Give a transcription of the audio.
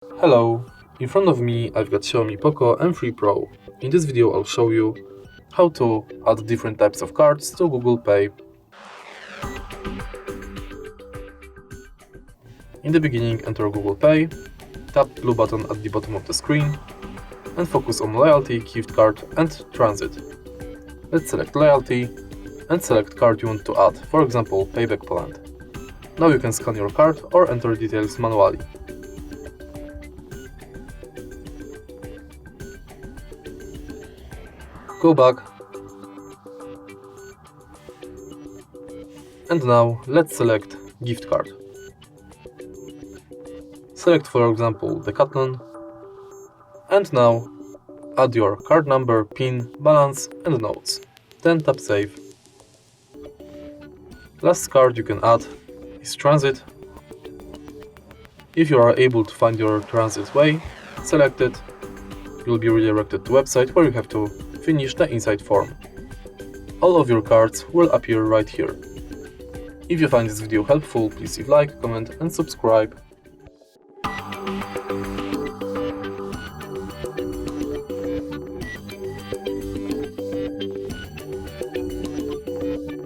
Hello, in front of me I've got Xiaomi POCO M3 Pro. In this video I'll show you how to add different types of cards to Google Pay. In the beginning, enter Google Pay, tap blue button at the bottom of the screen and focus on Loyalty, Gift Card and Transit. Let's select Loyalty and select card you want to add, for example Payback Poland. Now you can scan your card or enter details manually. Go back, and now let's select gift card. Select for example Decathlon, and now add your card number, PIN, balance and notes. Then tap save. Last card you can add is Transit. If you are able to find your transit way, select it. You'll be redirected to a website where you have to finish the inside form. All of your cards will appear right here. If you find this video helpful, please leave a like, comment and subscribe.